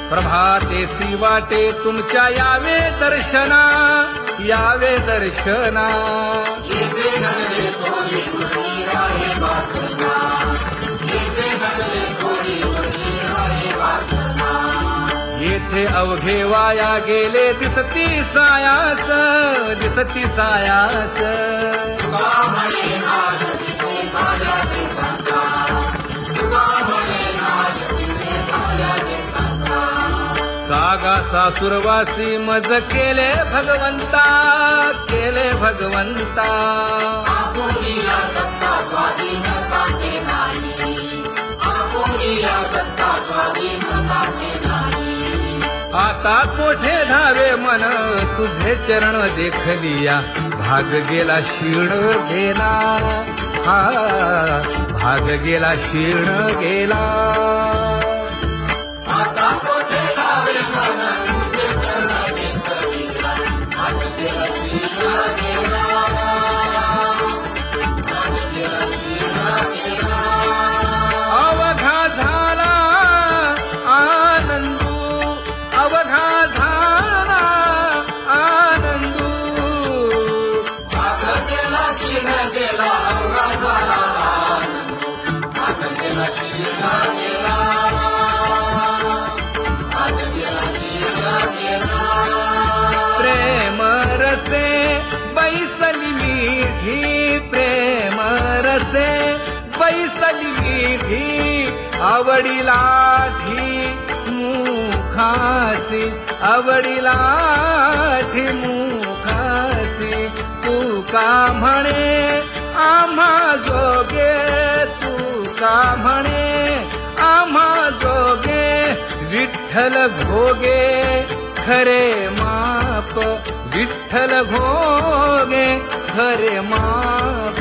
प्रभातेसी वाटे तुमच्या यावे दर्शना, यावे दर्शना. येथे अवघे वाया गेले दिसती सायास, दिसती सायास. कागा सासुरवासी मज केले भगवंता, केले भगवंता. आता कोठे धावे मन तुझे चरण देखलिया, भाग गेला क्षीण गेला, हा भाग गेला क्षीण गेला. आता कोठे धावे मन तुझे चरण देखलिया, भाग गेला क्षीण गेला, भाग गेला क्षीण गेला. अवघा झाला आनंदू, अवघा झाला आनंदू. भाग गेला क्षीण गेला, अवघा झाला आनंदू, भाग गेला क्षीण गेला, भाग गेला क्षीण गेला. प्रेम रसे बैसली मीठी, प्रेम रसे बैसली मीठी. आवडीला मुखासी, आवडीला मुखासी. तू का म्हणे आम्हा जोगे, तू का म्हणे आम्हा जोगे. विठ्ठल भोगे खरे माप, विठ्ठल भोगे खरे माप.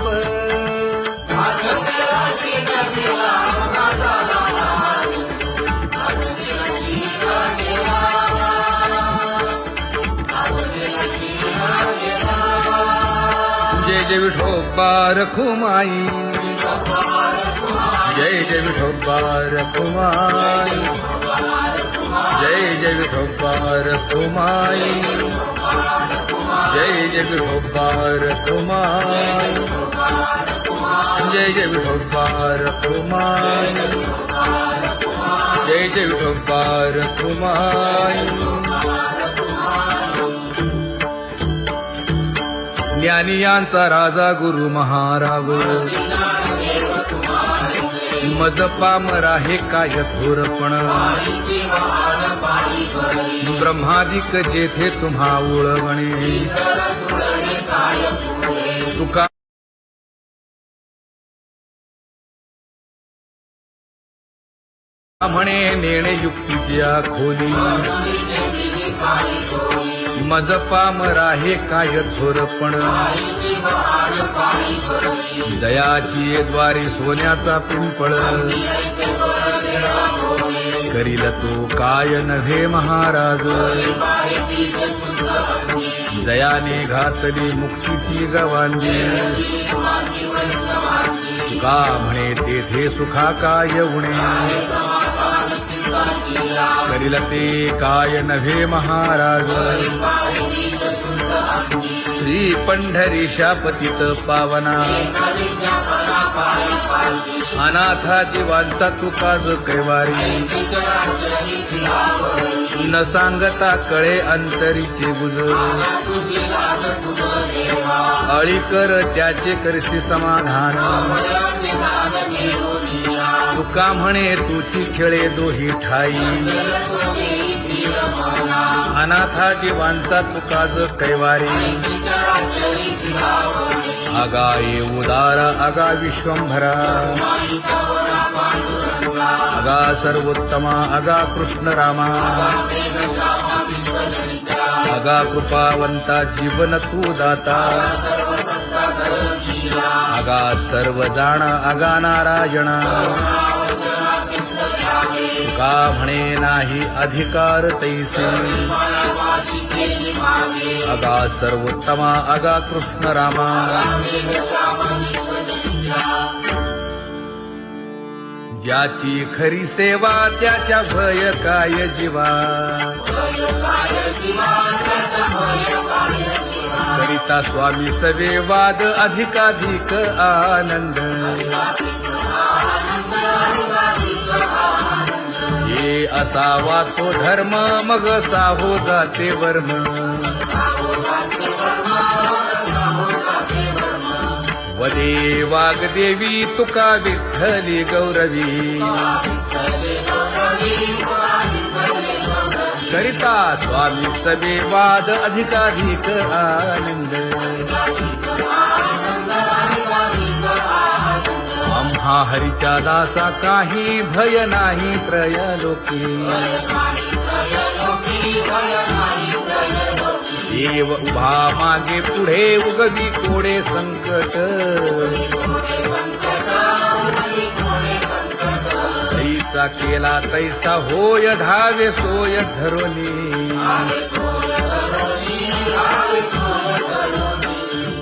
जय जय विठोबा रखुमाई, जय जय विठोबा रखुमाई, जय जय विठोबा रखुमाई, जय जय विठोबा रखुमाई, जय जय विठोबा रखुमाई, जय जय विठोबा रखुमाई. ज्ञानियांचा राजा गुरु महाराव, मज पामरा हे काय थोरपण. ब्रह्मादिक जेथे तुम्हा उळवणे, तुका म्हणे नेणे युक्तीच्या खोली. मज पामरा हे काय थोरपण. दयाची द्वारी सोन्याचा पिंपळ, करील तो काय नव्हे महाराज. दयाने घातली मुक्तीची गवांजी, का म्हणे तेथे सुखा काय उणे. करील ते काय नव्हे महाराज. श्री पंढरीशा पतित पावना, अनाथा जीवांचा तुकाज कैवारी. न सांगता कळे अंतरीचे गुज, अळी कर त्याचे करसी समाधान. तुका म्हणे तुची खेळे दोही ठाई, अनाथा जीवांचा तुकाज कैवारी. आगा ये उदार आगा विश्वंभरा, आगा सर्वोत्तमा आगा कृष्ण रामा. आगा कृपावंता जीवन तू दाता, आगा सर्व जाणा आगा नारायणा. का म्हणे नाही अधिकार तैसे, आगा सर्वोत्तमा आगा कृष्ण रामा. ज्याची खरी सेवा त्याच्या भय काय जीवा करिता स्वामी सवे वाद अधिकाधिक आनंद हे असावा तो धर्म मग साहो जाते वर्म वदे वाग्देवी तुका विठ्ठली गौरवी करिता स्वामी सवे वाद अधिकाधिक आनंद आम्हा हरीच्या दासा काही भय नाही त्रयलोकी देव उभा मागे पुढे उगवी कोडे संकट तैसा केला तैसा होय धावे सोय धरोनी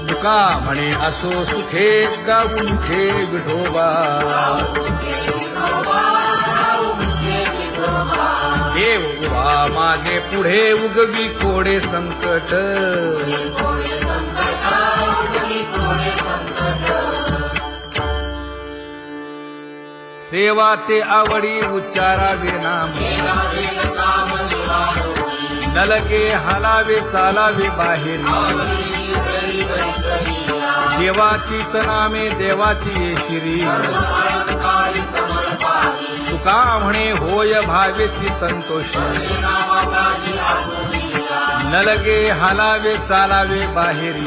तुका म्हणे असो सुखे गाऊन ठे विठोबा देव उभा मागे पुढे उगवी कोडे संकट सेवा ते आवडी उच्चारावे नाम नलगे हालावे चालावे बाहेर देवाचीच नामे देवाची येशिरी तुका म्हणे होय भावेची संतोषी नलगे हालावे चालावे बाहेरी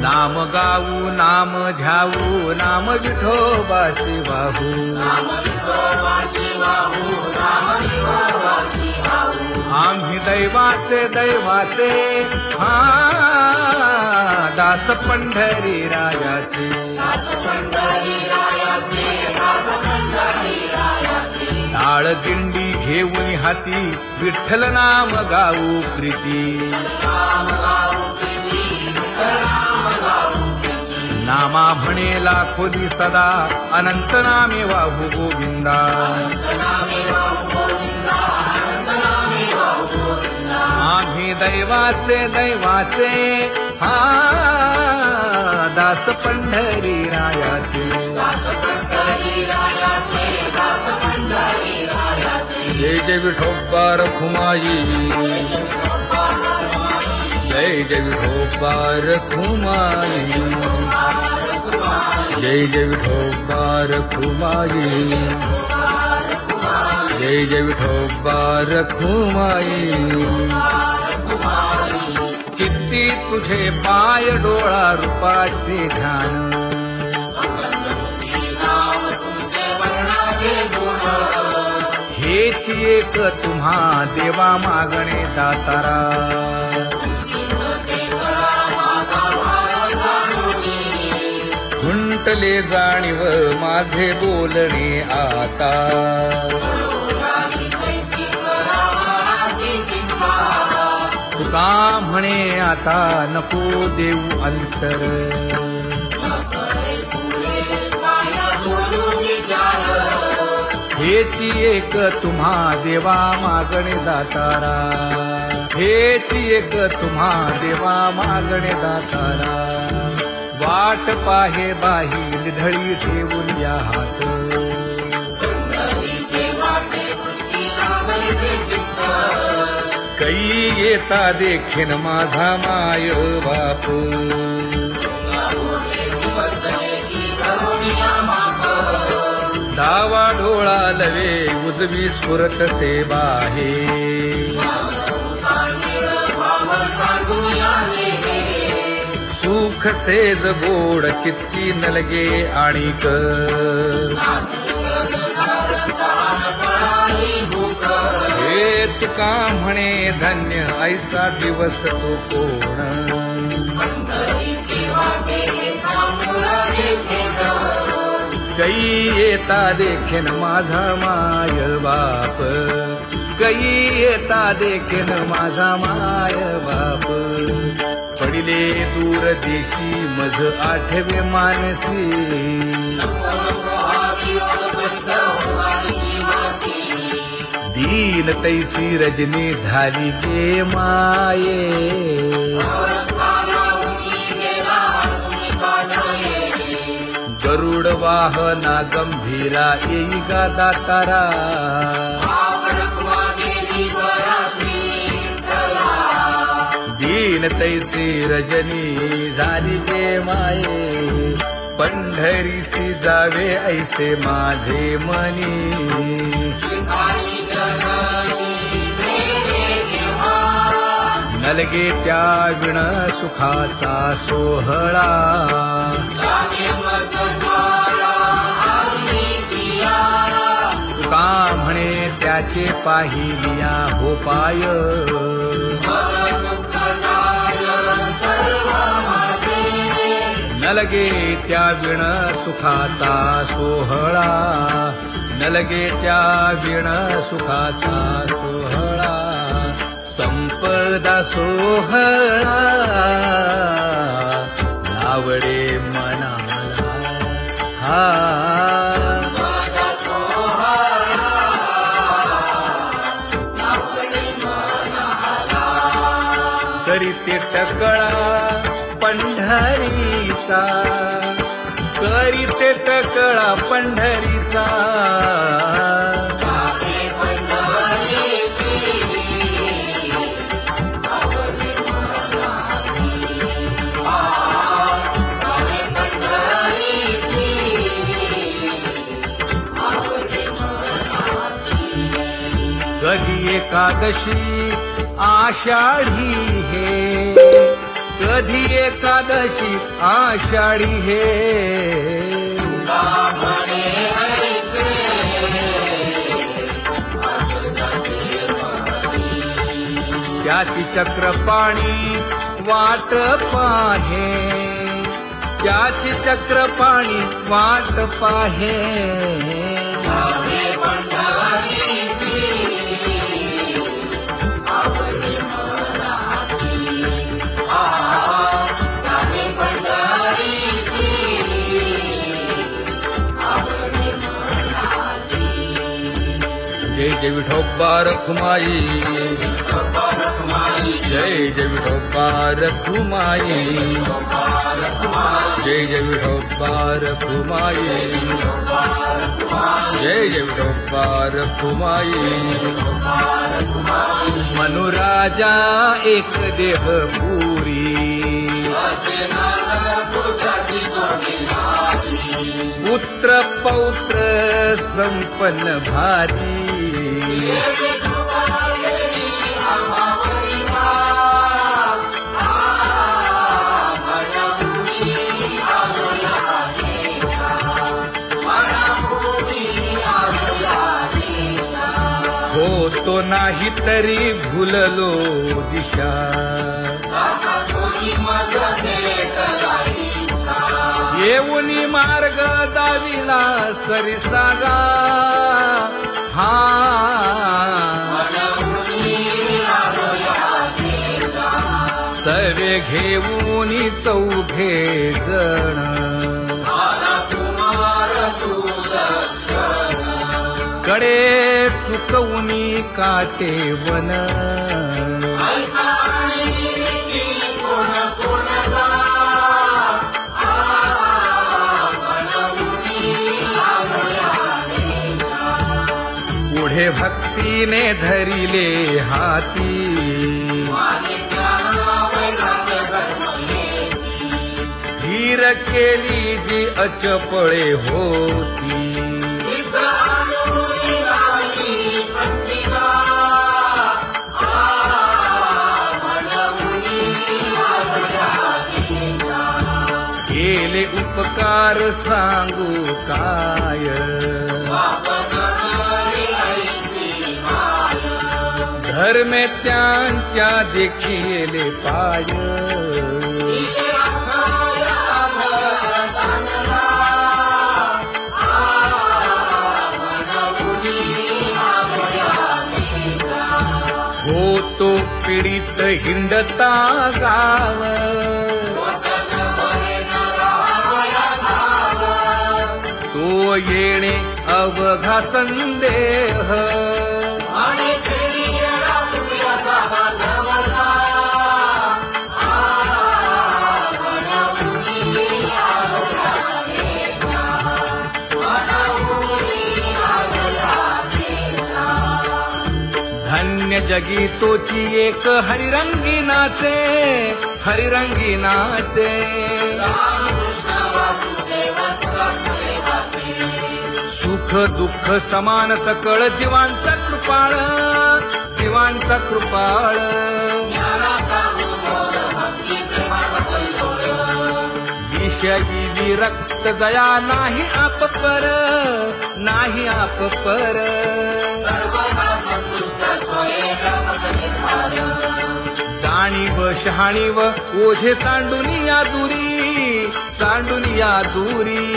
नाम गाऊ नाम ध्याऊ नाम विठोबासी वाहू आम्ही दैवाचे हा दास पंढरी रायाचे टाळ दिंडी घेऊन हाती विठ्ठल नाम गाऊ प्रीती नामा म्हणेला खोदी सदा अनंत नामे वाहू गोविंदा आम्ही दैवाचे हा दास पंढरी रायाचे जय जय विठोबा रखुमाई जय जय विठोबा रखुमाई जय जय विठोबा रखुमाई जय जय विठोबा रखुमाई किती तुझे पाय डोळा रूपाचे ध्यान हेच एक तुम्हा देवा मागणे दातारा खुंटले जाणीव माझे बोलणे आता तुका म्हणे आता नको देऊ अंतर हेची एक तुम्हा देवा मागणे दातारा हेची एक तुम्हा देवा मागणे दातारा वाट पाहे बाही ढळी ठेवून या हात कै येता देखेन माझा माय बाप डावा डोळा लवे उजवी स्फुरत से बाहे सुख सेज गोड चित्ती नलगे आणिक हे तुका म्हणे धन्य ऐसा दिवस तो कोण कै येता देखेन माझा माय बाप कै येता देखेन माझा माय बाप पडिले दूर देशी मज आठवे मानसी दीन तैसी रजनी झाली गे माये गरुड वाहना गंभीरा येई गा दातारा दीन तैसी रजनी झाली गे माये पंढरीसी जावे ऐसे माझे मनी नलगे त्या विण सुखाचा सोहळा तुका म्हणे त्याचे पाहिलिया हो पाय नलगे त्या विण सुखाचा सोहळा नलगे त्या विण सुखाचा सोहळा संपदा सोहळा आवडे मनाला हा तरी ते टकळा पंढरीचा करी ते टकळा पंढरीचा कधी एकादशी आषाढी हे कधी एकादशी आषाढी हे त्याची चक्रपाणी वाट पाहे त्याची चक्रपाणी वाट पाहे जय जय विठोबा रखुमाई जय जय विठोबा रखुमाई जय जय विठोबा रखुमाई जय जय विठोबा रखुमाई मनुराजा एक देह पुरी पुत्र पौत्र संपन्न भारी होतो नाही तरी भुललो दिशा येऊनी मार्ग दाविला सरिसागा हा सवे घेऊनी चौघे जण कडे चुकवूनी काटे वन पुढे भक्तीने धरिले हाती धीर केली जी अचपळे होती केले उपकार सांगू काय धर्मे त्यांच्या देखिले पाय तो पीडित हिंडता गाव. तो येणे अवघा संदेह. आणि खेळीला तुझ्याचा बांधवला. धन्य जगी तोची एक हरिरंगी नाचे, हरिरंगी नाचे. सुख दुःख समान सकळ जीवांचा कृपाळ, जीवांचा कृपाळ. विषयी विरक्त जया नाही आप पर, नाही आप पर. जाणीव शहाणीव ओझे सांडुनिया दुरी, सांडुनिया दुरी.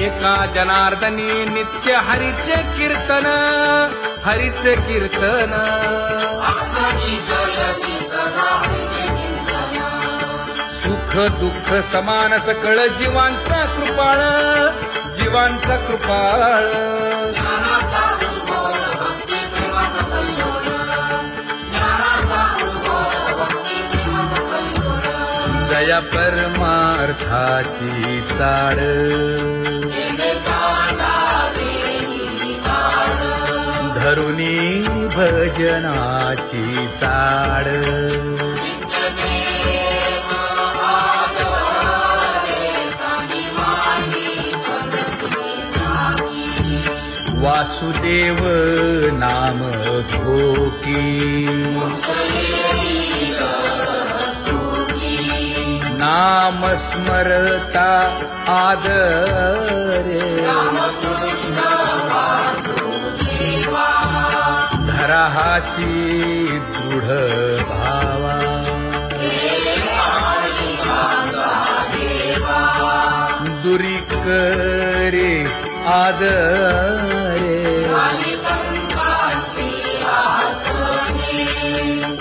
एका जनार्दनी नित्य हरीचे कीर्तन, हरीचे कीर्तन. सुख दुःख समान सकळ जीवांचा कृपाळ, जीवांचा कृपाळ. जया परमार्थाची चाड, धरुनी भजनाची चाड. वासुदेव नाम घोकी, नाम स्मरता आदरे. धराहाची दृढ भावा, दुरी करे आदरे.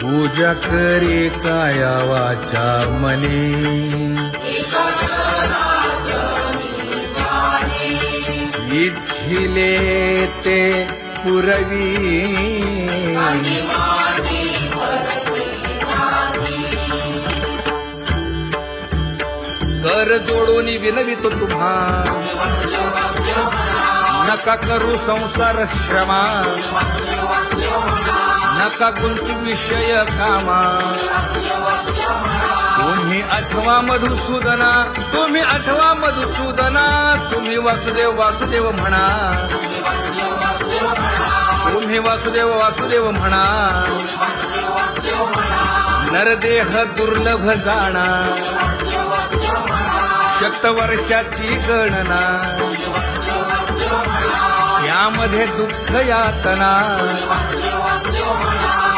पूजा करे काया वाचा मने, इच्छिले ते पुरवी. कर जोडून विनवितो तुम्हा, नका करू संसार श्रमा. नका गुंतू विषय कामा. तुम्ही आठवा मधुसूदना, तुम्ही आठवा मधुसूदना. तुम्ही वासुदेव वासुदेव म्हणा, तुम्ही वासुदेव वासुदेव म्हणा. नरदेह दुर्लभ जाणा, शतवर्षाची गणना. यामध्ये दुःख यातना.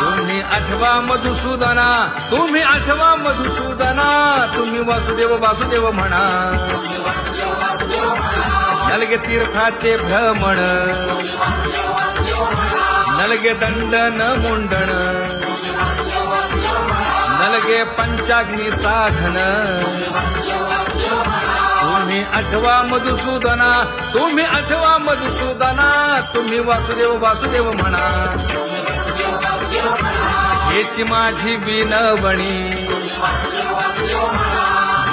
तुम्ही आठवा मधुसूदना, तुम्ही आठवा मधुसूदना. तुम्ही वासुदेव वासुदेव म्हणा. नलगे तीर्थाचे भ्रमण, नलगे दंडन मुंडण. नलगे पंचाग्नी साधन. तुम्ही आठवा मधुसूदना, तुम्ही आठवा मधुसूदना. तुम्ही वासुदेव वासुदेव म्हणा. हेची माझी विनवणी,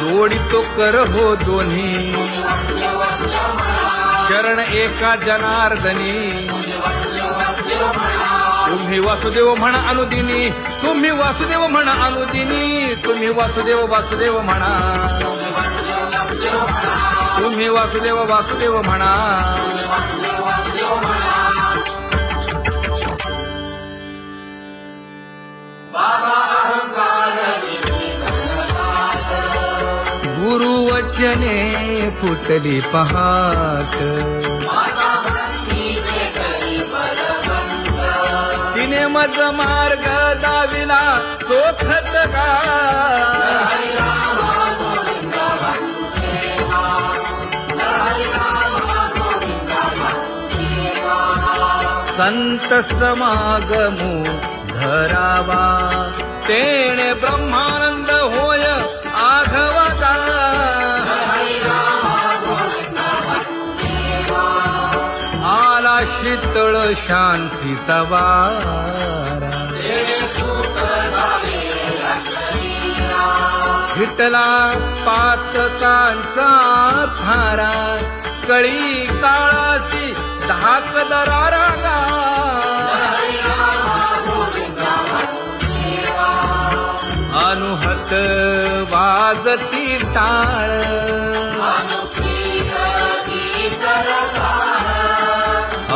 जोडितो कर हो दोन्ही. शरण एका जनार्दनी. तुम्ही वासुदेव म्हणा अनुदिनी, तुम्ही वासुदेव म्हणा अनुदिनी. तुम्ही वासुदेव वासुदेव म्हणा. तुम्ही वासुदेव वासुदेव म्हणा. गुरुवचने फुटली पहाट. तिने मज मार्ग दाविला चोखत का. संत समागमो धरावा तेणे ब्रह्मानंद होय आघवाचा आला शीतळ शांतीचा वारा विठला पातकांचा थारा कळी काळाची धाक दरारा अनुहत वाजती टाळ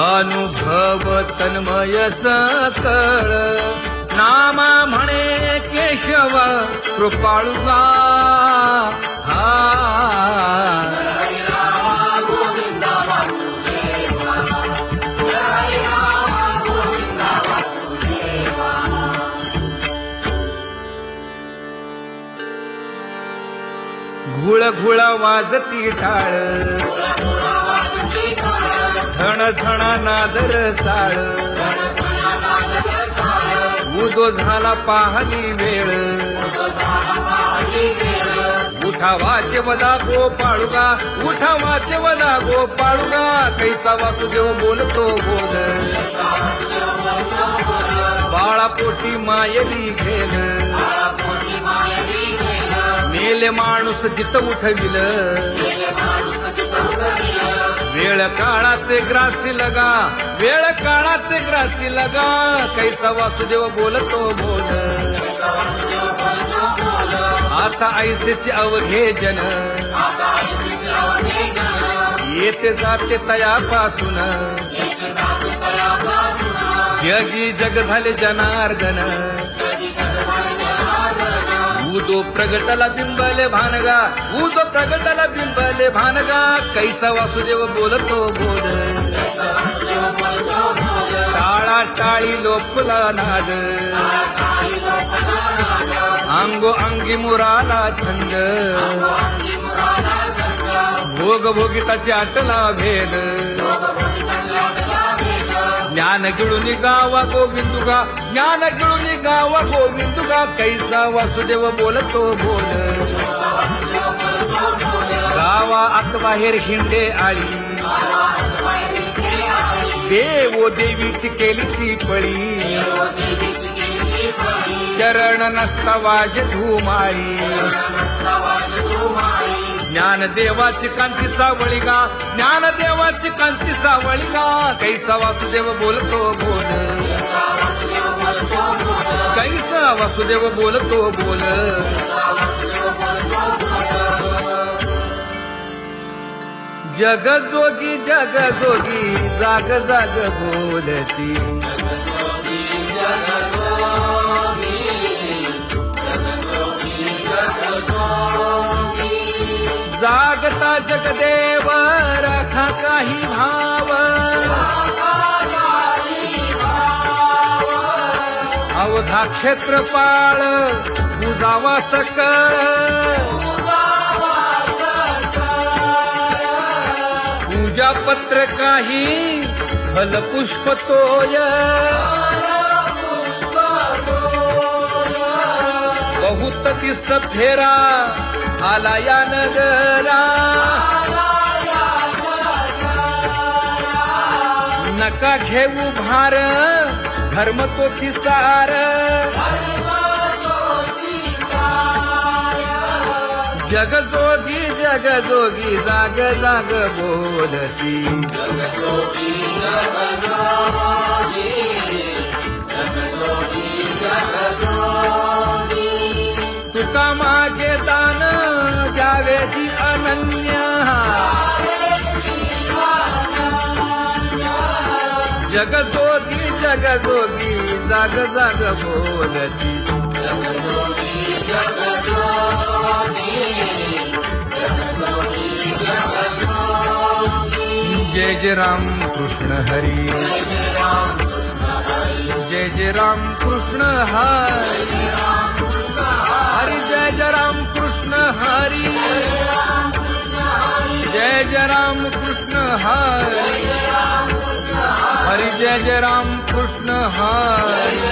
अनुभव तन्मय सकळ नामा म्हणे केशव कृपाळुगा घुळ घुळ वाजती टाळ झण झण नादर साळ उदो झाला पाहली वेळ उठा वाचे वदा गोपाळुगा उठा वाचे वदा गोपाळुगा कैसा वासुदेव बोलतो बोल बाळा पोटी मायली घेल मेले माणूस जित उठविल वेळ काळात ग्रासी लगा वेळ काळात ग्रासी लगा कैसा वासुदेव बोलतो बोल आता ऐसेचे अवघे जन येते जाते तयापासून जगी जग झाले जनार्दन उदो प्रगटला बिंबले भानगा उदो प्रगटला बिंबले भानगा कैसा वासुदेव बोलतो बोल टाळा टाळी लोपला नाद अंगो अंगी मुराला छंद भोग भोगिताची आटला भेद ज्ञान गिळून गावा गोविंदुगा ज्ञान गिळून गावा गोविंदुगा कैसा वासुदेव बोलतो बोल गावा आत बाहेर हिंडे आळी देवो देवीची केलीची पळी चरण नसता वाज धुमाळी ज्ञान देवाची कांती सावळी गा ज्ञान देवाची कांती सावळी गा कैसा वासुदेव बोलतो बोल कैसा वासुदेव बोलतो बोल जग जोगी जाग जाग बोलती जागता जगदेव राखा काही भाव अवधा क्षेत्रपाळ बुजावा सकळ पूजा पत्र काही फलपुष्प तोय बहुत तिस्त फेरा आला या नगरा नका घेऊ भार धर्म तोची सार जगजोगी जाग जाग बोलती तुका मागे दान द्यावे जी अनन्य जगजोगी जाग जाग बोलती जय जय राम कृष्ण हरी जय जय राम कृष्ण हरी हरि जय जय राम कृष्ण हरी जय जय राम कृष्ण हरी हरी जय जय राम कृष्ण हरी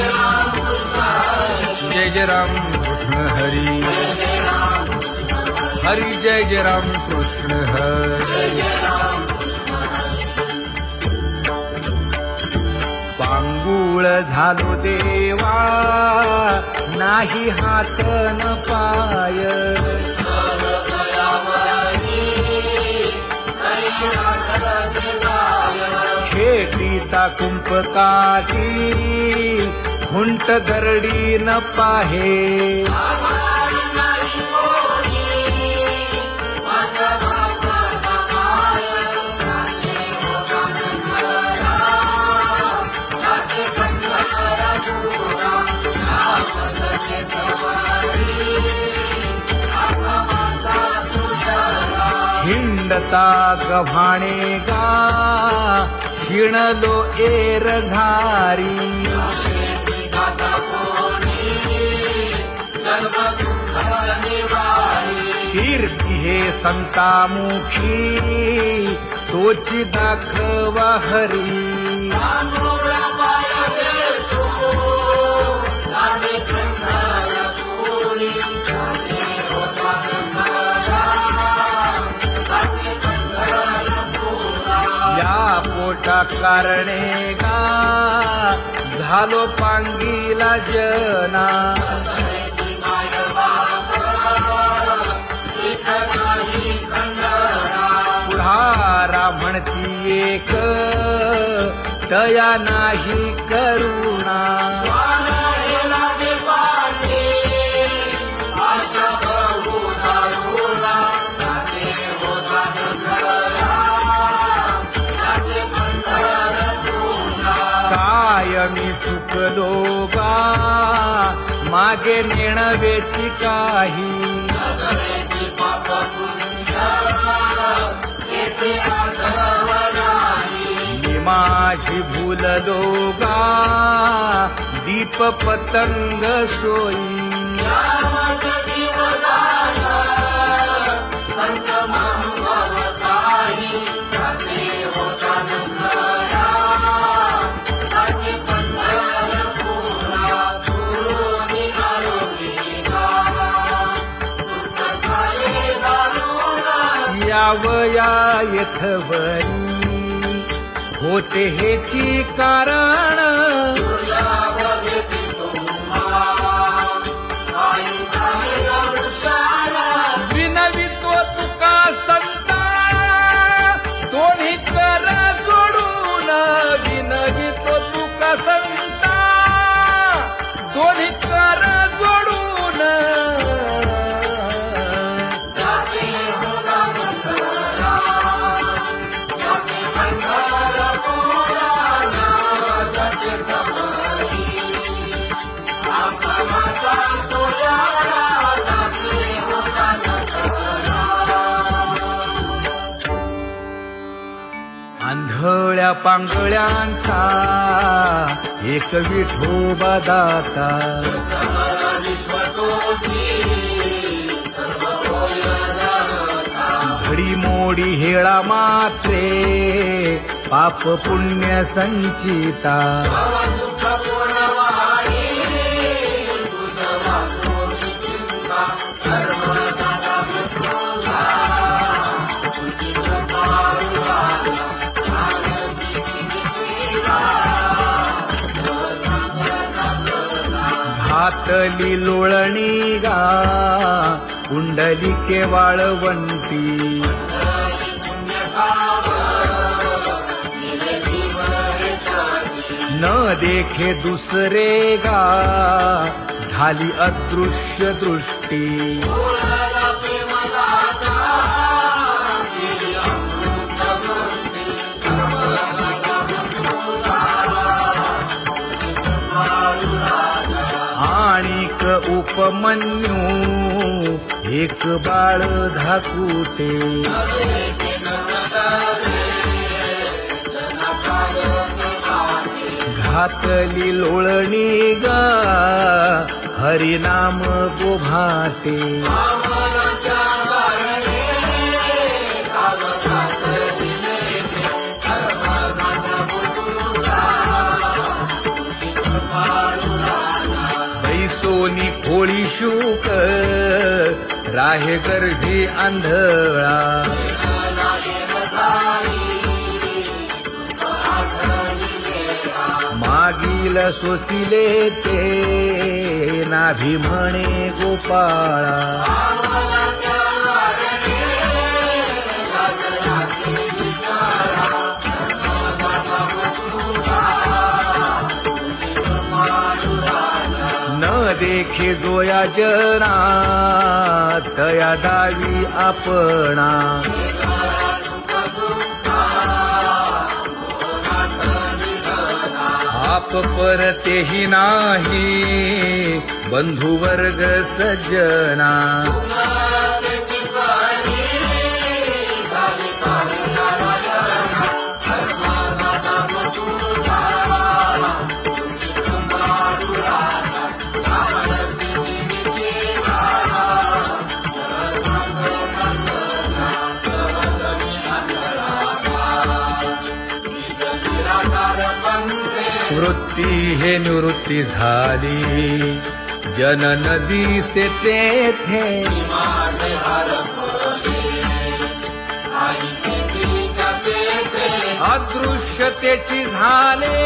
जय जय राम कृष्ण हरी हरी जय जय राम कृष्ण हरी पांगुळ झालो देवा नाही हात न पाय खेटीता कुंपकाठी हुंट गरडी न पाहे हिंडता गव्हाणे गा शिणलो एर झारी कीर्ती हे संतामुखी तोची दाखवा हरी पोटा कारणे गा झालो पांगीला जना पुढारा म्हणती एक तया नाही करुणा मी चुकलो गा मागे नेणवेची काही मी माझी भूललो गा दीप पतंग सोयी यावया येथवरी होते हेची कारण विनवितो तुका संता दोन्ही कर जोडून विनवितो तुका संता दोन्ही कर जोडून आंधळ्या पांगळ्यांचा एक विठोबा दाता घडी मोडी हेळा मात्रे पाप पुण्य संचिता घातली लोळणी गा कुंडलिके वाळवंटी न देखे दुसरे गा झाली अदृश्य दृष्टी आणिक उपमन्यू एक बाळ धाकुटे घातली लोळणी गा हरिनाम गोभाटे आहे गर्भी आंधळा. मागील सोसिले ते नाभी म्हणे गोपाळा. न देखे जोया जना तया दावी आपणा. आप परतेही नाही बंधू वर्ग सज्जना. वृत्ती हे निवृत्ती झाली जन नदी से तेथे. अदृश्यतेची झाले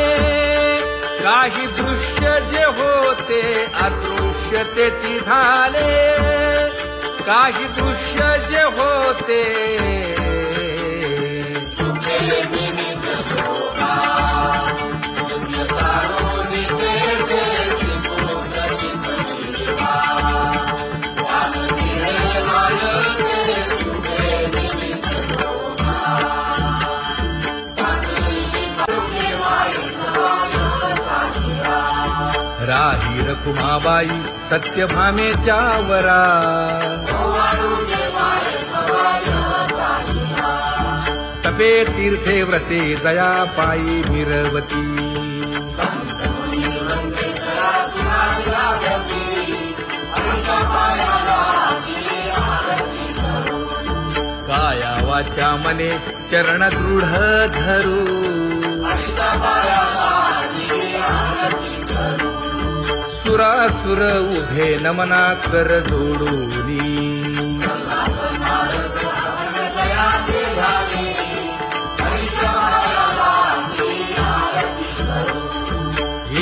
काही दृश्य जे होते. अदृश्यतेची झाले काही दृश्य जे होते. राही रखुमाबाई सत्यभामेच्या वरा. तपे तीर्थे व्रते जया पायी मिरवती. काया वाचा मने चरण दृढ धरू. सुरासुर उभे नमना कर जोडूनी.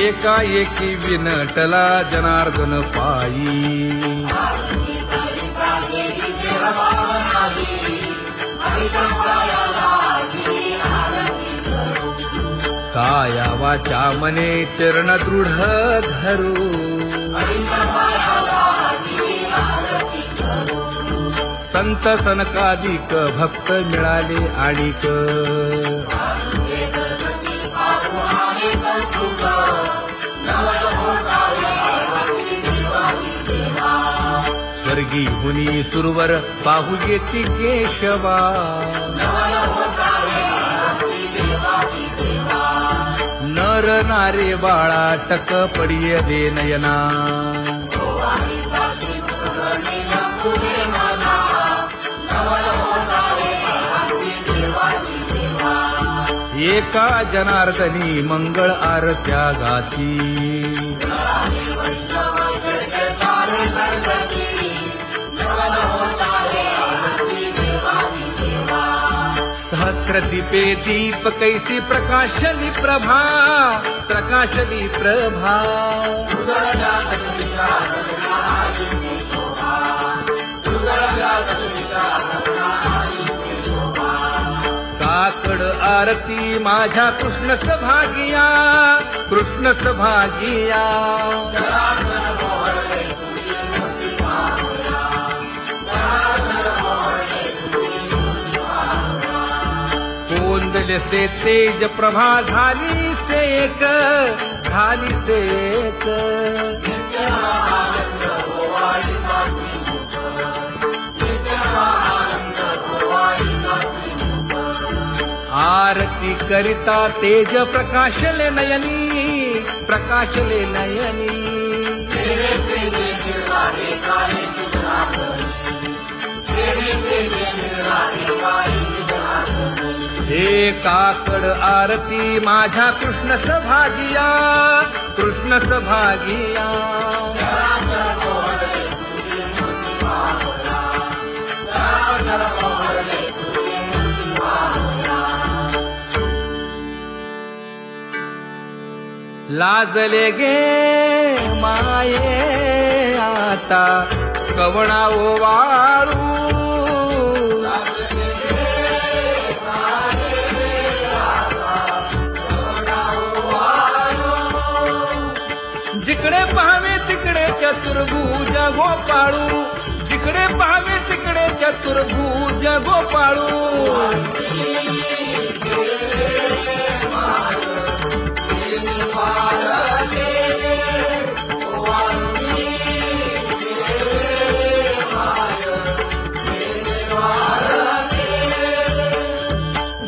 एकाएकी विनटला जनार्दन पायी. काया वाचा मने चरण दृढ धरू. संत सनकादिक भक्त मिळाले आणिक. स्वर्गी हुनी सुरवर पाहू येती केशवा. नर नारे बाळा टक पडिय दे नयना. एका जनार्दनी मंगळ आरत्या गाती. सहस्र दीपे दीप कैसी प्रकाशली प्रभा. प्रकाशली प्रभा. काकड आरती माझ्या कृष्ण सभागिया. कृष्ण सभागिया. कोंदले से तेज प्रभा झाली सेक. झाली सेक. आरती करिता तेज प्रकाशले नयनी. प्रकाशले नयनी. हे काकड आरती माझ्या कृष्ण सभागिया. कृष्ण सभागिया. लाजले गे माये आता कवणा ओवाळू जिकडे पाहावे तिकडे चतुर्भुज गोपाळू जिकडे पाहावे तिकडे चतुर्भुज गोपाळू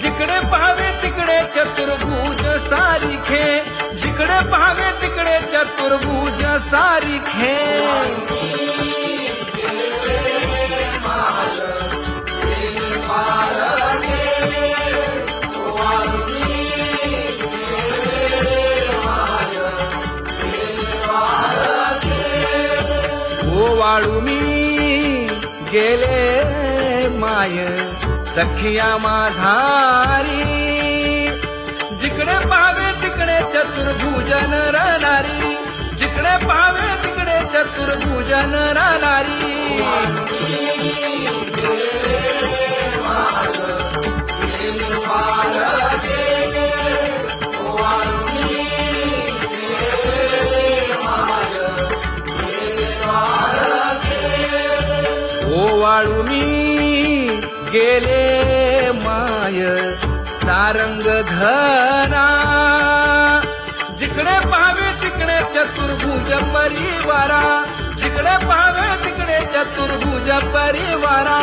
जिकडे पाहावे तिकडे चतुर्भुज सारिखे जिकडे पाहावे तिकडे चतुर्भुज सारिखे ओवाळू मी गेले माय सखिया माझारी जिकडे पाहावे तिकडे चतुर्भुज नरनारी जिकडे पाहावे तिकडे चतुर्भुज नरनारी ओवाळू मी गेले माय सारंग धना जिकडे पाहावे तिकडे चतुर्भुज परिवारा जिकडे पाहावे तिकडे चतुर्भुज परिवारा